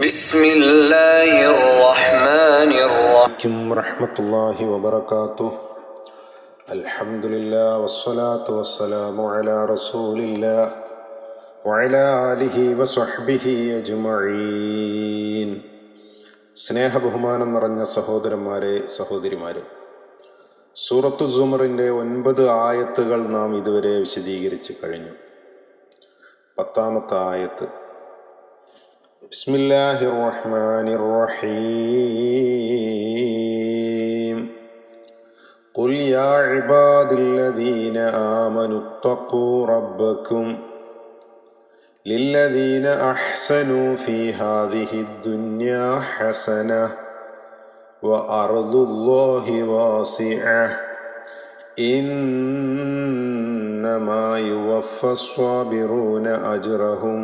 Bismillahirrahmanirrahim. Rahmatullahi wa barakatuh. Alhamdulillah wassalatu wassalamu ala rasulillah wa ala alihi wa sahbihi ajma'in. സ്നേഹബഹുമാനം നിറഞ്ഞ സഹോദരന്മാരെ, സഹോദരിമാരെ, സൂറത്തു സുമറിൻ്റെ 9 ആയത്തുകൾ നാം ഇതുവരെ വിശദീകരിച്ച് കഴിഞ്ഞു. 10ാമത്തെ ആയത്ത്, ബിസ്മില്ലാഹിർറഹ്മാനിർറഹീം. ഖുൽ യാ ഇബാദില്ലദീന ആമനു തഖൂ റബ്ബക്കും ലില്ലദീന അഹ്സനൂ ഫീ ഹാദിഹിദ് ദുനിയാ ഹസനഹ വ അർദുല്ലാഹി വാസിഅഹ് ഇന്നമാ യുവഫ്ഫസ് സ്വാബിറൂന അജ്റഹും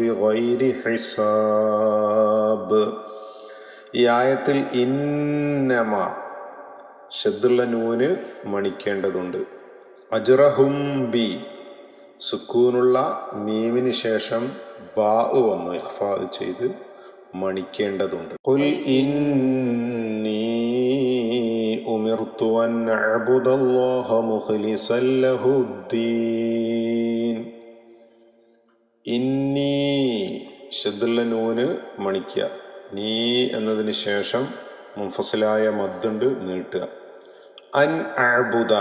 ബിഗൈരി ഹിസാബ്. ഈ ആയത്തിൽ ഇന്നമ ഷദ്ദുള്ള നൂന് മണിക്കേണ്ടതുണ്ട്. അജ്റഹും ബി സുക്കൂനുള്ള മീമിന് ശേഷം ബാ വന്നു ഇഖ്ഫാ ചെയ്ത് മണിക്കേണ്ടതുണ്ട്. ഖുൽ ഇന്നി ഉമിർതു അൻ അഅ്ബുദല്ലാഹ മുഖ്ലിസൻ ലഹുദ്ദീൻ. ഇന്നി ഷദ്ദുള്ള നൂന് മണിക്കുക. നീ എന്നതിന് ശേഷം മുൻഫസിലായ മദ്ദുണ്ട്, നീട്ടുക. അൻ അഅ്ബുദ,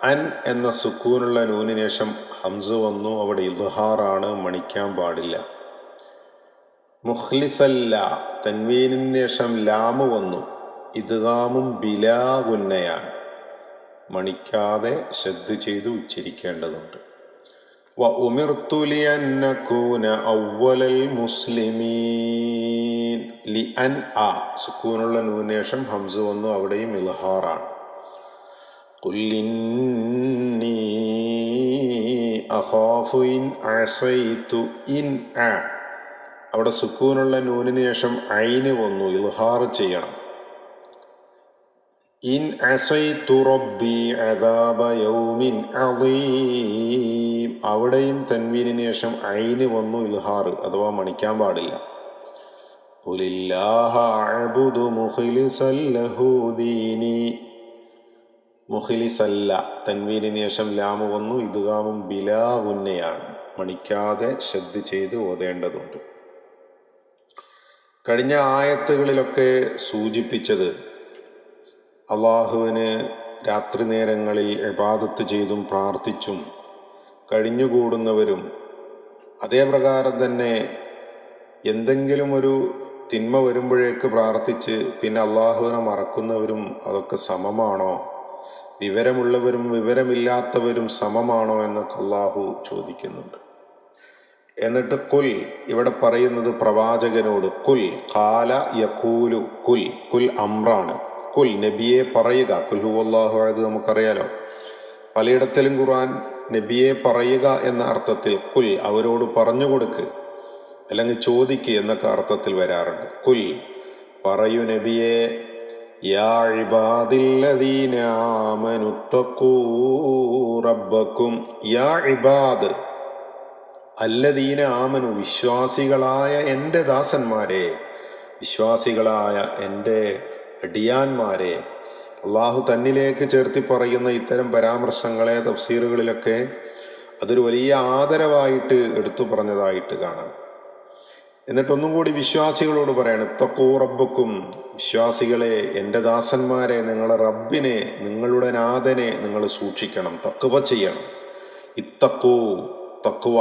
അൻ എന്ന സുക്കൂനുള്ള നൂനിന് ശേഷം ഹംസ് വന്നു, അവിടെ ഇദ്ഹാറാണ്, മണിക്കാൻ പാടില്ല. മുഖ്ലിസല്ല, തൻവീനിന് ശേഷം ലാമ് വന്നു, ഇദ്ഗാമും ബിലാ ഗുന്നയാണ്, മണിക്കാതെ ശ്രദ്ധ ചെയ്ത് ഉച്ചരിക്കേണ്ടതുണ്ട്. വ ഉമിർതു ലിഅൻ അകൂന അവ്വലൽ മുസ്ലിമീൻ. ലിഅൻ അ സുക്കൂനുള്ള നൂനിന് ശേഷം ഹംസ് വന്നു, അവിടെയും ഇദ്ഹാറാണ്. ഖുൽ ഇന്നി അഖാഫു ഇൻ അസൈതു. ഇൻ അ അവിടെ സുക്കൂനുള്ള നൂനിന് ശേഷം ഐന് വന്നു, ഇദ്ഹാർ ചെയ്യണം. ഇൻ അസൈതു റബ്ബി അദാബ യൗമിൻ അദീം, അവിടെയും തൻവീനിന് ശേഷം ഐന് വന്നു, ഇദ്ഹാർ അഥവാ മണിക്കാൻ പാടില്ല. ഖുലില്ലാഹ അഅ്ബുദു മുഖ്ലിസൻ ലഹു ദീനി. മുഖ്ലിസല്ല, തൻവീനിന് ശേഷം ലാമ് വന്നു, ഇദ്ഗാമും ബിലാ ഗുന്നയാണ്, മണിക്കാതെ ശ്രദ്ധ ചെയ്ത് ഓതേണ്ടതുണ്ട്. കഴിഞ്ഞ ആയത്തുകളിലൊക്കെ സൂചിപ്പിച്ചത് അള്ളാഹുവിന് രാത്രി നേരങ്ങളിൽ ഇബാദത്ത് ചെയ്തും പ്രാർത്ഥിച്ചും കഴിഞ്ഞുകൂടുന്നവരും, അതേ പ്രകാരം തന്നെ എന്തെങ്കിലും ഒരു തിന്മ വരുമ്പോഴേക്ക് പ്രാർത്ഥിച്ച് പിന്നെ അള്ളാഹുവിനെ മറക്കുന്നവരും അതൊക്കെ സമമാണോ? വിവരമുള്ളവരും വിവരമില്ലാത്തവരും സമമാണോ എന്നൊക്കെ അള്ളാഹു ചോദിക്കുന്നുണ്ട്. എന്നിട്ട് കുൽ ഇവിടെ പറയുന്നത് പ്രവാചകനോട്, കുൽ ഖാല യഖൂലു കുൽ, കുൽ അമ്രാണ്. കുൽ നബിയെ പറയുക. കുൽ ഹുവല്ലാഹു അഹദ് നമുക്കറിയാലോ. പലയിടത്തിലും ഖുർആൻ നബിയെ പറയുക എന്ന അർത്ഥത്തിൽ കുൽ അവരോട് പറഞ്ഞു കൊടുക്ക്, അല്ലെങ്കിൽ ചോദിക്ക് എന്നൊക്കെ അർത്ഥത്തിൽ വരാറുണ്ട്. കുൽ പറയൂ നബിയെ, യാ ഇബാദില്ലദീന ആമനു തഖൂ റബ്ബക്കും. യാ ഇബാദ് അല്ലദീന ആമനു, വിശ്വാസികളായ എൻ്റെ ദാസന്മാരെ, വിശ്വാസികളായ എൻ്റെ അടിയാന്മാരെ. അള്ളാഹു തന്നിലേക്ക് ചേർത്തി പറയുന്ന ഇത്തരം പരാമർശങ്ങളെ തഫ്സീറുകളിലൊക്കെ അതൊരു വലിയ ആദരവായിട്ട് എടുത്തു പറഞ്ഞതായിട്ട് കാണാം. എന്നിട്ടൊന്നും കൂടി വിശ്വാസികളോട് പറയാണ്, തഖൂ റബ്ബക്കും, വിശ്വാസികളെ, എൻ്റെ ദാസന്മാരെ, നിങ്ങളെ റബ്ബിനെ, നിങ്ങളുടെ നാഥനെ നിങ്ങൾ സൂക്ഷിക്കണം, തഖ്വ ചെയ്യണം. ഇത്തഖൂ, തഖ്വ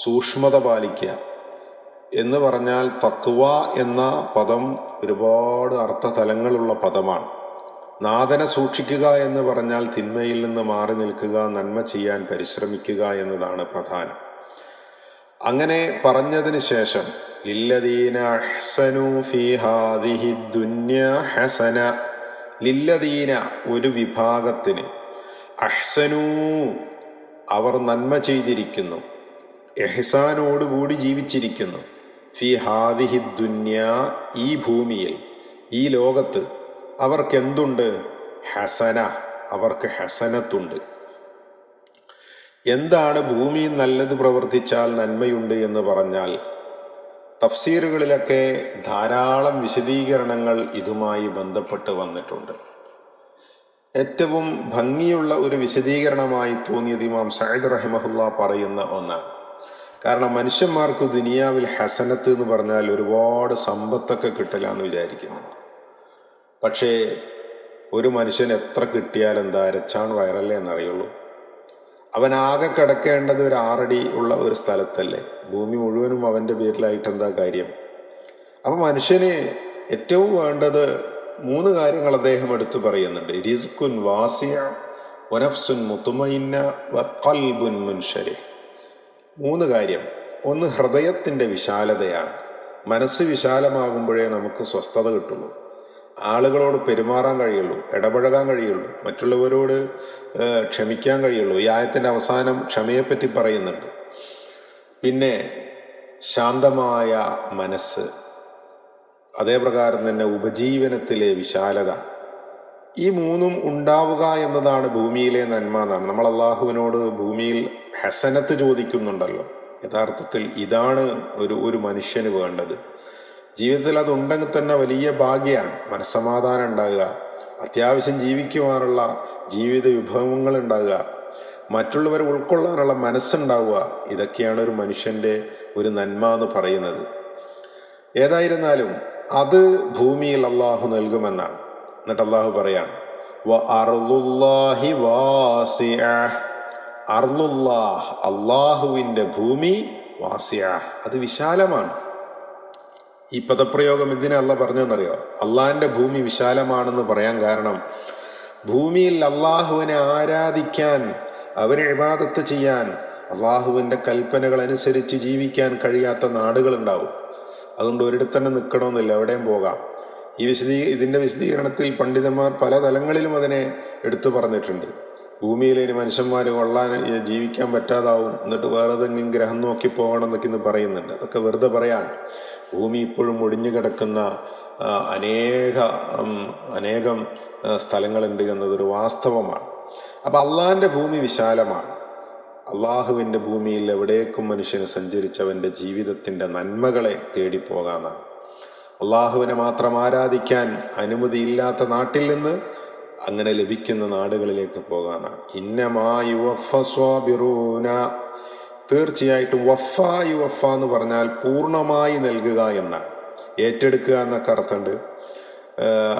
സൂക്ഷ്മത പാലിക്കുക എന്ന് പറഞ്ഞാൽ തഖ്വ എന്ന പദം ഒരുപാട് അർത്ഥതലങ്ങളുള്ള പദമാണ്. നാഥനെ സൂക്ഷിക്കുക എന്ന് പറഞ്ഞാൽ തിന്മയിൽ നിന്ന് മാറി നിൽക്കുക, നന്മ ചെയ്യാൻ പരിശ്രമിക്കുക എന്നതാണ് പ്രധാനം. അങ്ങനെ പറഞ്ഞതിന് ശേഷം ലില്ലദീന അഹ്സനൂ ഫീ ഹാദിഹിദ് ദുനിയാ ഹസന, ലില്ലദീന ഒരു വിഭാഗത്തിന്, അഹ്സനൂ അവർ നന്മ ചെയ്തിരിക്കുന്നു, ഇഹ്സാനോടുകൂടി ജീവിച്ചിരിക്കുന്നു, ഫീ ഹാദിഹിദ് ദുനിയാ ഈ ഭൂമിയിൽ, ഈ ലോകത്ത് അവർക്കെന്തുണ്ട്? ഹസന, അവർക്ക് ഹസനത്തുണ്ട്. എന്താണ് ഭൂമിയിൽ നല്ലത് പ്രവർത്തിച്ചാൽ നന്മയുണ്ട് എന്ന് പറഞ്ഞാൽ തഫ്സീറുകളിലൊക്കെ ധാരാളം വിശദീകരണങ്ങൾ ഇതുമായി ബന്ധപ്പെട്ട് വന്നിട്ടുണ്ട്. ഏറ്റവും ഭംഗിയുള്ള ഒരു വിശദീകരണമായി തോന്നിയത് ഇമാം സഅദ് റഹിമഹുല്ല പറയുന്ന ഒന്നാണ്. കാരണം മനുഷ്യന്മാർക്ക് ദുനിയാവിൽ ഹസനത്ത് എന്ന് പറഞ്ഞാൽ ഒരുപാട് സമ്പത്തൊക്കെ കിട്ടില്ലാന്ന് വിചാരിക്കുന്നു. പക്ഷേ ഒരു മനുഷ്യൻ എത്ര കിട്ടിയാൽ എന്താ, അരച്ചാണ് വയറല്ലേ എന്നറിയുള്ളൂ. അവനാകെ കിടക്കേണ്ടത് ഒരു 6 അടി ഉള്ള ഒരു സ്ഥലത്തല്ലേ. ഭൂമി മുഴുവനും അവൻ്റെ പേരിലായിട്ട് എന്താ കാര്യം? അപ്പം മനുഷ്യന് ഏറ്റവും വേണ്ടത് 3 കാര്യങ്ങൾ അദ്ദേഹം എടുത്തു പറയുന്നുണ്ട്. റിസ്കുൻ വാസിഅ വനഫ്സുൻ മുത്മഇന്ന വഖൽബുൻ മുൻശരിഹ്. 3 കാര്യം. ഒന്ന് ഹൃദയത്തിൻ്റെ വിശാലതയാണ്. മനസ്സ് വിശാലമാകുമ്പോഴേ നമുക്ക് സ്വസ്ഥത കിട്ടുള്ളൂ, ആളുകളോട് പെരുമാറാൻ കഴിയുള്ളൂ, ഇടപഴകാൻ കഴിയുള്ളൂ, മറ്റുള്ളവരോട് ക്ഷമിക്കാൻ കഴിയുള്ളൂ. ഈ ആയത്തിൻ്റെ അവസാനം ക്ഷമയെപ്പറ്റി പറയുന്നുണ്ട്. പിന്നെ ശാന്തമായ മനസ്സ്, അതേപ്രകാരം തന്നെ ഉപജീവനത്തിലെ വിശാലത. ഈ 3ഉം ഉണ്ടാവുക എന്നതാണ് ഭൂമിയിലെ നന്മ എന്നാണ്. നമ്മൾ അള്ളാഹുവിനോട് ഭൂമിയിൽ ഹസനത്ത് ചോദിക്കുന്നുണ്ടല്ലോ. യഥാർത്ഥത്തിൽ ഇതാണ് ഒരു മനുഷ്യന് വേണ്ടത്. ജീവിതത്തിൽ അതുണ്ടെങ്കിൽ തന്നെ വലിയ ഭാഗ്യമാണ്. മനസ്സമാധാനം ഉണ്ടാകുക, അത്യാവശ്യം ജീവിക്കുവാനുള്ള ജീവിത വിഭവങ്ങൾ ഉണ്ടാകുക, മറ്റുള്ളവരെ ഉൾക്കൊള്ളാനുള്ള മനസ്സുണ്ടാവുക. ഇതൊക്കെയാണ് ഒരു മനുഷ്യൻ്റെ ഒരു നന്മ എന്ന് പറയുന്നത്. ഏതായിരുന്നാലും അത് ഭൂമിയിൽ അള്ളാഹു നൽകുമെന്നാണ്. എന്നിട്ട് അള്ളാഹു പറയാണ് അള്ളാഹുവിൻ്റെ ഭൂമി വാസിഅ, അത് വിശാലമാണ്. ഈ പദപ്രയോഗം എന്തിനാ അള്ളാഹ് പറഞ്ഞെന്നറിയോ? അള്ളാഹിൻ്റെ ഭൂമി വിശാലമാണെന്ന് പറയാൻ കാരണം ഭൂമിയിൽ അള്ളാഹുവിനെ ആരാധിക്കാൻ, അവനെ ഇബാദത്ത് ചെയ്യാൻ, അള്ളാഹുവിൻ്റെ കൽപ്പനകൾ അനുസരിച്ച് ജീവിക്കാൻ കഴിയാത്ത നാടുകളുണ്ടാവും. അതുകൊണ്ട് ഒരിടത്ത് തന്നെ നിൽക്കണമെന്നില്ല, എവിടെയും പോകാം. ഇതിൻ്റെ വിശദീകരണത്തിൽ പണ്ഡിതന്മാർ പല തലങ്ങളിലും അതിനെ എടുത്തു പറഞ്ഞിട്ടുണ്ട്. ഭൂമിയിൽ ഇനി മനുഷ്യന്മാർ കൊള്ളാൻ ജീവിക്കാൻ പറ്റാതാവും, എന്നിട്ട് വേറെ ഏതെങ്കിലും ഗ്രഹം നോക്കി പോകണം എന്നൊക്കെ ഇന്ന് പറയുന്നുണ്ട്. അതൊക്കെ വെറുതെ പറയാണ്. ഭൂമി ഇപ്പോഴും ഒഴിഞ്ഞു കിടക്കുന്ന അനേകം സ്ഥലങ്ങളുണ്ട് എന്നതൊരു വാസ്തവമാണ്. അപ്പം അള്ളാഹിൻ്റെ ഭൂമി വിശാലമാണ്. അള്ളാഹുവിൻ്റെ ഭൂമിയിൽ എവിടേക്കും മനുഷ്യന് സഞ്ചരിച്ചവൻ്റെ ജീവിതത്തിൻ്റെ നന്മകളെ തേടിപ്പോകാനാണ്. അള്ളാഹുവിനെ മാത്രം ആരാധിക്കാൻ അനുമതിയില്ലാത്ത നാട്ടിൽ നിന്ന് അങ്ങനെ ലഭിക്കുന്ന നാടുകളിലേക്ക് പോകാനാണ്. ഇന്നമാ യുവഫ സ്വാബിറൂന, തീർച്ചയായിട്ടും യുവഫ എന്ന് പറഞ്ഞാൽ പൂർണ്ണമായി നൽകുക എന്നാണ്. ഏറ്റെടുക്കുക എന്നൊക്കെ അർത്ഥമുണ്ട്.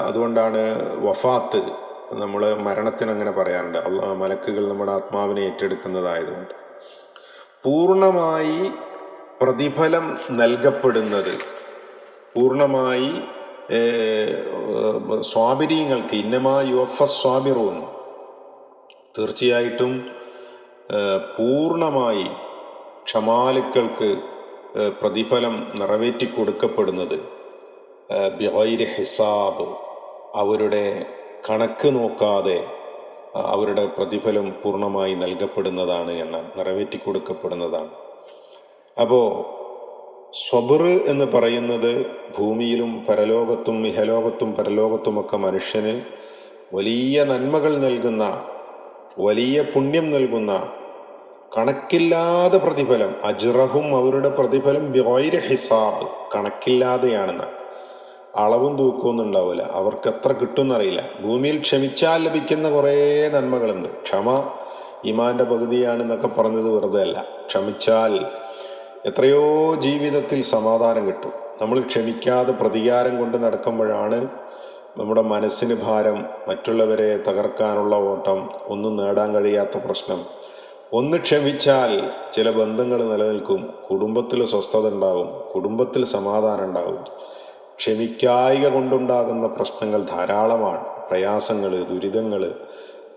അതുകൊണ്ടാണ് വഫാത്ത്, നമ്മൾ മരണത്തിന് അങ്ങനെ പറയാറുണ്ട്. മലക്കുകൾ നമ്മുടെ ആത്മാവിനെ ഏറ്റെടുക്കുന്നതായതുകൊണ്ട് പൂർണ്ണമായി പ്രതിഫലം നൽകപ്പെടുന്നത്, പൂർണ്ണമായി സ്വാബിരീങ്ങൾക്ക് ഇന്നമാ യുവഫ സ്വാബിറൂൻ, തീർച്ചയായിട്ടും പൂർണ്ണമായി ക്ഷമാലുക്കൾക്ക് പ്രതിഫലം നിറവേറ്റി കൊടുക്കപ്പെടുന്നത് ബിഗൈരി ഹിസാബ്, അവരുടെ കണക്ക് നോക്കാതെ അവരുടെ പ്രതിഫലം പൂർണ്ണമായി നൽകപ്പെടുന്നതാണ് എന്നാണ്, നിറവേറ്റി കൊടുക്കപ്പെടുന്നതാണ്. അപ്പോൾ സ്വബർ എന്ന് പറയുന്നത് ഭൂമിയിലും പരലോകത്തും ഇഹലോകത്തും പരലോകത്തുമൊക്കെ മനുഷ്യന് വലിയ നന്മകൾ നൽകുന്ന, വലിയ പുണ്യം നൽകുന്ന, കണക്കില്ലാതെ പ്രതിഫലം, അജ്റഹും അവരുടെ പ്രതിഫലം ബിഗൈരി ഹിസാബ്, കണക്കില്ലാതെയാണെന്ന്. അളവും തൂക്കമൊന്നും ഉണ്ടാവില്ല, അവർക്ക് എത്ര കിട്ടുമെന്നറിയില്ല. ഭൂമിയിൽ ക്ഷമിച്ചാൽ ലഭിക്കുന്ന കുറേ നന്മകളുണ്ട്. ക്ഷമ ഈമാന്റെ പകുതിയാണെന്നൊക്കെ പറഞ്ഞത് വെറുതെ അല്ല. ക്ഷമിച്ചാൽ എത്രയോ ജീവിതത്തിൽ സമാധാനം കിട്ടും. നമ്മൾ ക്ഷമിക്കാതെ പ്രതികാരം കൊണ്ട് നടക്കുമ്പോഴാണ് നമ്മുടെ മനസ്സിന് ഭാരം, മറ്റുള്ളവരെ തകർക്കാനുള്ള ഓട്ടം, ഒന്നും നേടാൻ കഴിയാത്ത പ്രശ്നം. ഒന്ന് ക്ഷമിച്ചാൽ ചില ബന്ധങ്ങൾ നിലനിൽക്കും, കുടുംബത്തിൽ സ്വസ്ഥത ഉണ്ടാകും, കുടുംബത്തിൽ സമാധാനം ഉണ്ടാകും. ക്ഷമിക്കായിക കൊണ്ടുണ്ടാകുന്ന പ്രശ്നങ്ങൾ ധാരാളമാണ്, പ്രയാസങ്ങൾ, ദുരിതങ്ങൾ.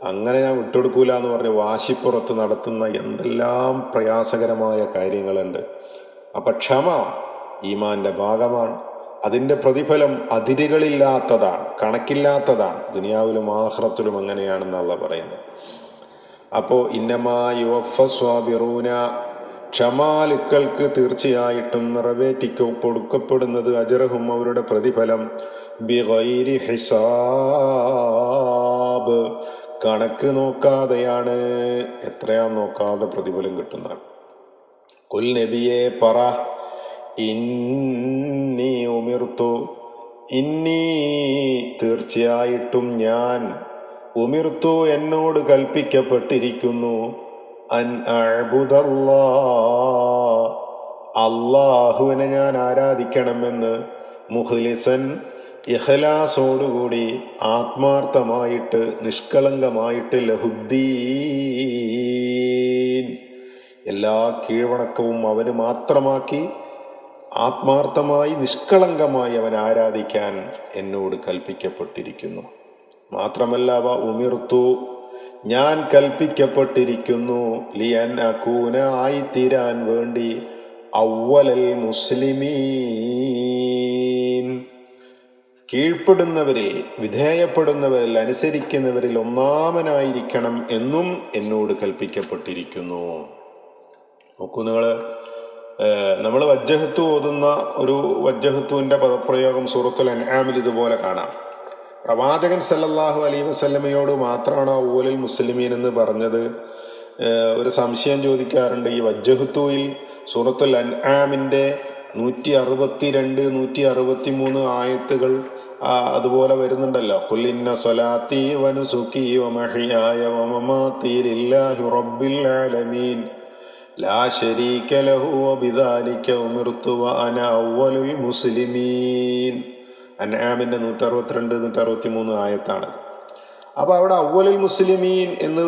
അങ്ങനെ ഞാൻ വിട്ടുകൊടുക്കൂല എന്ന് പറഞ്ഞ് വാശിപ്പുറത്ത് നടത്തുന്ന എന്തെല്ലാം പ്രയാസകരമായ കാര്യങ്ങളുണ്ട്. അപ്പം ക്ഷമ ഈമാന്റെ ഭാഗമാണ്. അതിൻ്റെ പ്രതിഫലം അതിരുകളില്ലാത്തതാണ്, കണക്കില്ലാത്തതാണ്. ദുനിയാവിലും ആഖിറത്തിലും അങ്ങനെയാണെന്നല്ല പറയുന്നത്. അപ്പോൾ ഇന്നമാ യുവഫ സ്വാബിറൂന, ക്ഷമാലുക്കൾക്ക് തീർച്ചയായിട്ടും നിറവേറ്റി കൊടുക്കപ്പെടുന്നത് അജ്റഹും അവരുടെ പ്രതിഫലം ബിഗൈരി ഹിസാബ്, കണക്ക് നോക്കാതെയാണ്. എത്രയാ നോക്കാതെ പ്രതിഫലം കിട്ടുന്നതാണ്. കുൽ നബിയെ പറ, ഇന്നി ഉമിർത്തു, ഇന്നി തീർച്ചയായിട്ടും ഞാൻ, ഉമിർത്തു എന്നോട് കൽപ്പിക്കപ്പെട്ടിരിക്കുന്നു, അൻ അഅ്ബുദല്ലാ അല്ലാഹുവിനെ ഞാൻ ആരാധിക്കണമെന്ന്, മുഖ്ലിസൻ ഇഖ്ലാസോടുകൂടി ആത്മാർത്ഥമായിട്ട് നിഷ്കളങ്കമായിട്ട്, ലഹുദ്ദീൻ എല്ലാ കീഴ്വണക്കവും അവന് മാത്രമാക്കി ആത്മാർത്ഥമായി നിഷ്കളങ്കമായി അവൻ ആരാധിക്കാൻ എന്നോട് കൽപ്പിക്കപ്പെട്ടിരിക്കുന്നു. മാത്രമല്ല വ ഉമിർത്തു ഞാൻ കൽപ്പിക്കപ്പെട്ടിരിക്കുന്നു, ലിയൻ അകൂന ആയിത്തീരാൻ വേണ്ടി, അവ്വലൽ മുസ്ലിമീൻ കീഴ്പ്പെടുന്നവരിൽ, വിധേയപ്പെടുന്നവരിൽ, അനുസരിക്കുന്നവരിൽ ഒന്നാമനായിരിക്കണം എന്നും എന്നോട് കൽപ്പിക്കപ്പെട്ടിരിക്കുന്നു. നോക്കൂ നിങ്ങൾ, നമ്മൾ വജ്ജഹത്തു ഓതുന്ന ഒരു വജ്ജഹത്തുവിൻ്റെ പദപ്രയോഗം സൂറത്തുൽ അൻആമിൽ ഇതുപോലെ കാണാം. പ്രവാചകൻ സല്ലല്ലാഹു അലൈഹി വസല്ലമയോട് മാത്രമാണോ അവ്വലുൽ മുസ്ലിമീൻ എന്ന് പറഞ്ഞത്? ഒരു സംശയം ചോദിക്കാറുണ്ട്. ഈ വജ്ജഹത്തുവിൽ സൂറത്തുൽ അൻആമിൻ്റെ 162, 163 ആയത്തുകൾ അതുപോലെ വരുന്നുണ്ടല്ലോ. ഖുൽ ഇന്ന സ്വലാത്തി വനുസുക്കി വമഹ്യായ വമമാതി ലില്ലാഹി റബ്ബിൽ ആലമീൻ ലാ ശരീക ലഹു വബിദാലിക ഉമിർതു വഅന അവ്വലുൽ മുസ്ലിമീൻ. അൻആമിൻ്റെ 162, 163 ആയത്താണത്. അപ്പോൾ അവിടെ അവ്വലുൽ മുസ്ലിമീൻ എന്ന്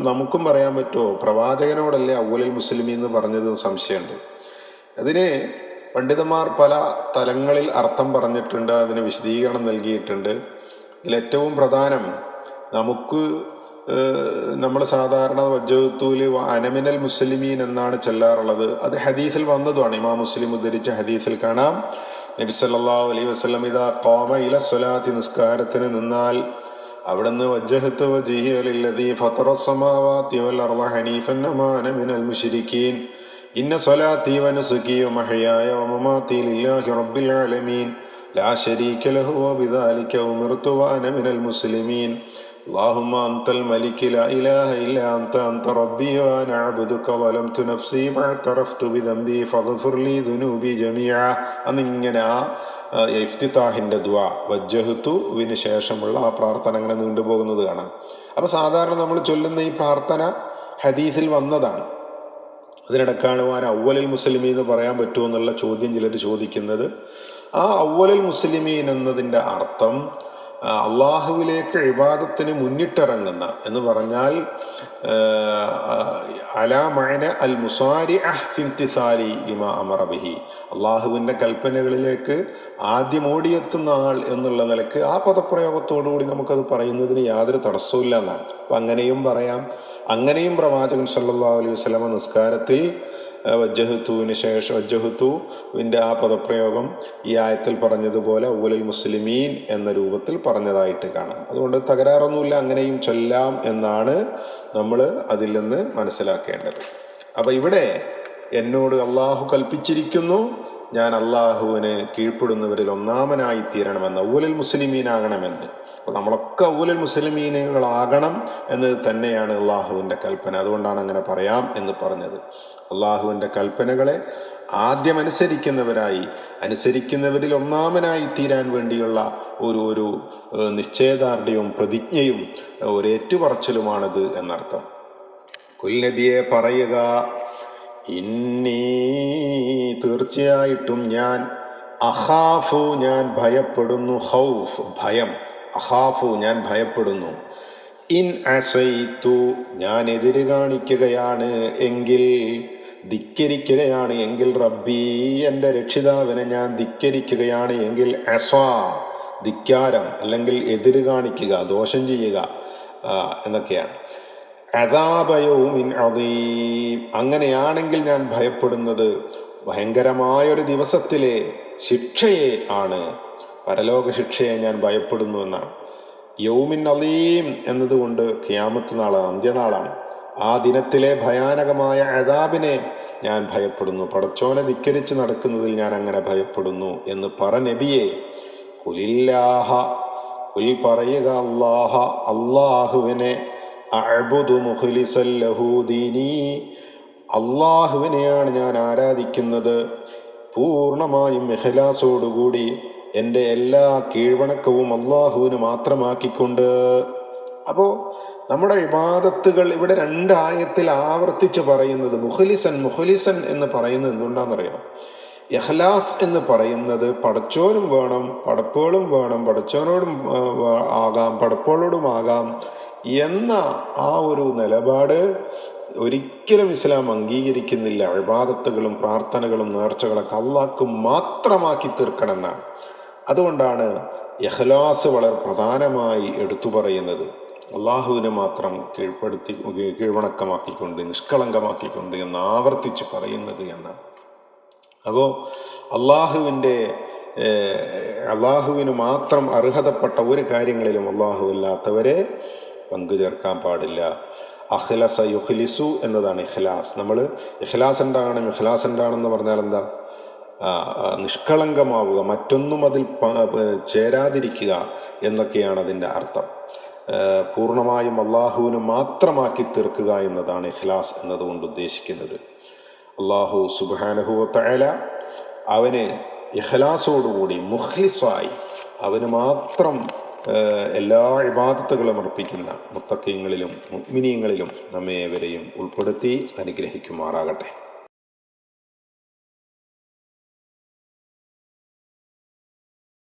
നമുക്കും പറയാൻ പറ്റുമോ? പ്രവാചകനോടല്ലേ അവ്വലുൽ മുസ്ലിമീൻ എന്ന് പറഞ്ഞത്? സംശയമുണ്ട്. അതിന് പണ്ഡിതന്മാർ പല തലങ്ങളിൽ അർത്ഥം പറഞ്ഞിട്ടുണ്ട്, അതിന് വിശദീകരണം നൽകിയിട്ടുണ്ട്. ഇതിലേറ്റവും പ്രധാനം, നമ്മൾ സാധാരണ വജ്ജഹത്തൂല് അനമിനൽ മുസ്ലിമീൻ എന്നാണ് ചൊല്ലാറുള്ളത്. അത് ഹദീസിൽ വന്നതുമാണ്. ഇമാം മുസ്ലിം ഉദ്ധരിച്ച ഹദീസിൽ കാണാം, നബി സല്ലല്ലാഹു അലൈഹി വസല്ലം ഇദാ ഖാമ ഇല സ്വലാത്തി നിസ്കാരത്തിന് നിന്നാൽ അവിടുന്ന് വജ്ജഹത്തു വജ്ഹിയ ലില്ലദീ ഫത്തറസ് സമാവാതി വൽ അർള ഹനീഫൻ വമാ അന മിനൽ മുശ്രിക്കീൻ ഇന്ന സ്വലാത്തി വനുസുകി വമഹ്യായ വമമാതി ലില്ലാഹി റബ്ബിൽ ആലമീൻ ലാ ശരീക ലഹു വബിദാലിക ഉമിർതു വഅന മിനൽ മുസ്ലിമീൻ اللهم أنت الملك لا إله إلا أنت ربي وأنا أعبدك ظلمت نفسي واعترفت بذنبي فاغفر لي ذنوبي جميعا. എന്നിങ്ങനെ ഇഫ്തിതാഹിൻ്റെ ദുആ വജ്ജഹ്തുവിന് ശേഷമുള്ള ആ പ്രാർത്ഥന അങ്ങനെ നീണ്ടുപോകുന്നത് കാണാം. അപ്പോൾ സാധാരണ നമ്മൾ ചൊല്ലുന്ന ഈ പ്രാർത്ഥന ഹദീസിൽ വന്നതാണ്. അതിനിടക്കാണ് വാൻ അവ്വലുൽ മുസ്ലിമീൻ എന്ന് പറയാൻ പറ്റുമോ എന്നുള്ള ചോദ്യം ചിലർ ചോദിക്കുന്നത്. ആ അവ്വലുൽ മുസ്ലിമീൻ എന്നതിൻ്റെ അർത്ഥം അള്ളാഹുവിലേക്ക് ഇബാദത്തിന് മുന്നിട്ടിറങ്ങുന്ന എന്ന് പറഞ്ഞാൽ അലാ മഅന അൽ മുസാരിഅ ഫി ഇംതിസാലി ലിമാ അമറ ബിഹി, അള്ളാഹുവിൻ്റെ കൽപ്പനകളിലേക്ക് ആദ്യം ഓടിയെത്തുന്ന ആൾ എന്നുള്ള നിലക്ക് ആ പദപ്രയോഗത്തോടുകൂടി നമുക്കത് പറയുന്നതിന് യാതൊരു തടസ്സമില്ല എന്നാണ്. അപ്പം അങ്ങനെയും പറയാം. അങ്ങനെയും പ്രവാചകൻ സല്ലല്ലാഹു അലൈഹി വസല്ലമ നിസ്കാരത്തിൽ വജ്ജഹത്തുവിന് ശേഷം വജ്ജഹത്തുവിൻ്റെ ആ പദപ്രയോഗം ഈ ആയത്തിൽ പറഞ്ഞതുപോലെ അവ്വലുൽ മുസ്ലിമീൻ എന്ന രൂപത്തിൽ പറഞ്ഞതായിട്ട് കാണാം. അതുകൊണ്ട് തകരാറൊന്നുമില്ല, അങ്ങനെയും ചൊല്ലാം എന്നാണ് നമ്മൾ അതിൽ നിന്ന് മനസ്സിലാക്കേണ്ടത്. അപ്പം ഇവിടെ എന്നോട് അള്ളാഹു കൽപ്പിച്ചിരിക്കുന്നു, ഞാൻ അള്ളാഹുവിന് കീഴ്പ്പെടുന്നവരിൽ ഒന്നാമനായി തീരണമെന്ന്, അവ്വലുൽ മുസ്ലിമീനാകണമെന്ന്. അപ്പോൾ നമ്മളൊക്കെ അവ്വലുൽ മുസ്ലിമീനുകളാകണം എന്നത് തന്നെയാണ് അള്ളാഹുവിൻ്റെ കൽപ്പന. അതുകൊണ്ടാണ് അങ്ങനെ പറയാം എന്ന് പറഞ്ഞത്. അള്ളാഹുവിൻ്റെ കൽപ്പനകളെ ആദ്യം അനുസരിക്കുന്നവരിൽ ഒന്നാമനായി തീരാൻ വേണ്ടിയുള്ള ഒരു നിശ്ചയദാർഢ്യവും പ്രതിജ്ഞയും ഒരു ഏറ്റുപറച്ചിലുമാണിത് എന്നർത്ഥം. കുൽ നബിയെ പറയുക, ഇന്നി തീർച്ചയായിട്ടും ഞാൻ, അഖാഫു ഞാൻ ഭയപ്പെടുന്നു, ഖൗഫ് ഭയം, അഖാഫു ഞാൻ ഭയപ്പെടുന്നു, ഇൻ അസൈതു ഞാൻ എതിര് കാണിക്കുകയാണ് എങ്കിൽ, ധിക്കരിക്കുകയാണ് എങ്കിൽ, റബ്ബി എൻ്റെ രക്ഷിതാവിനെ ഞാൻ ധിക്കരിക്കുകയാണ് എങ്കിൽ, അസ്വാ ധിക്കാരം അല്ലെങ്കിൽ എതിര് കാണിക്കുക, ദോഷം ചെയ്യുക എന്നൊക്കെയാണ്. അദാബ യൗമിൻ അദീം അങ്ങനെയാണെങ്കിൽ ഞാൻ ഭയപ്പെടുന്നത് ഭയങ്കരമായൊരു ദിവസത്തിലെ ശിക്ഷയെ ആണ്, പരലോക ശിക്ഷയെ ഞാൻ ഭയപ്പെടുന്നു എന്നാണ്. യൗമിൻ അലീം എന്നതുകൊണ്ട് ഖിയാമത്ത് നാളാണ്, അന്ത്യനാളാണ്. ആ ദിനത്തിലെ ഭയാനകമായ അദാബിനെ ഞാൻ ഭയപ്പെടുന്നു, പടച്ചോനെ ധിക്കരിച്ച് നടക്കുന്നതിൽ ഞാൻ അങ്ങനെ ഭയപ്പെടുന്നു എന്ന് പറ നബിയെ. കുലില്ലാഹ കുൽ പറയുക, അല്ലാഹുവിനെ, അഅ്ബുദു മുഖ്ലിസൻ ലഹു ദീനി അല്ലാഹുവിനെയാണ് ഞാൻ ആരാധിക്കുന്നത്, പൂർണ്ണമായും ഇഖ്ലാസോടുകൂടി എൻ്റെ എല്ലാ കീഴ്വണക്കവും അള്ളാഹുവിന് മാത്രമാക്കിക്കൊണ്ട്. അപ്പോൾ നമ്മുടെ ഇബാദത്തുകൾ ഇവിടെ 2 ആയത്തിൽ ആവർത്തിച്ച് പറയുന്നത് മുഖ്ലിസൻ എന്ന് പറയുന്നത് എന്തുകൊണ്ടാണെന്നറിയാം? ഇഖ്ലാസ് എന്ന് പറയുന്നത് പടച്ചോനും വേണം, പടപ്പുകളും വേണം, പടച്ചോനോടും ആകാം, പടപ്പുകളോടും ആകാം എന്ന ആ ഒരു നിലപാട് ഒരിക്കലും ഇസ്ലാം അംഗീകരിക്കുന്നില്ല. ഇബാദത്തുകളും പ്രാർത്ഥനകളും നേർച്ചകളൊക്കെ അള്ളാഹ്ക്ക് മാത്രമാക്കി തീർക്കണമെന്നാണ്. അതുകൊണ്ടാണ് ഇഖ്ലാസ് വളരെ പ്രധാനമായി എടുത്തു പറയുന്നത്. അള്ളാഹുവിനെ മാത്രം കീഴ്വണക്കമാക്കിക്കൊണ്ട് നിഷ്കളങ്കമാക്കിക്കൊണ്ട് എന്ന് ആവർത്തിച്ച് പറയുന്നത് എന്നാണ്. അപ്പോൾ അള്ളാഹുവിന് മാത്രം അർഹതപ്പെട്ട ഒരു കാര്യങ്ങളിലും അല്ലാത്തവരെ പങ്കുചേർക്കാൻ പാടില്ല. അഖ്ലസ യുഖ്ലിസു എന്നതാണ് ഇഖ്ലാസ്. നമ്മൾ ഇഖ്ലാസ് എന്താണെന്ന് പറഞ്ഞാൽ എന്താ? നിഷ്കളങ്കമാവുക, മറ്റൊന്നും അതിൽ ചേരാതിരിക്കുക എന്നൊക്കെയാണ് അതിൻ്റെ അർത്ഥം. പൂർണ്ണമായും അള്ളാഹുവിന് മാത്രമാക്കി തീർക്കുക എന്നതാണ് ഇഖ്ലാസ് എന്നതുകൊണ്ട് ഉദ്ദേശിക്കുന്നത്. അള്ളാഹു സുബ്ഹാനഹു വ തആല അവന് ഇഖ്ലാസോടുകൂടി മുഖ്ലിസായി അവന് മാത്രം എല്ലാ ഇബാദത്തുകളും അർപ്പിക്കുന്ന മുത്തഖീങ്ങളിലും മുഅ്മിനീങ്ങളിലും നമ്മെ ഏവരെയും ഉൾപ്പെടുത്തി അനുഗ്രഹിക്കുമാറാകട്ടെ.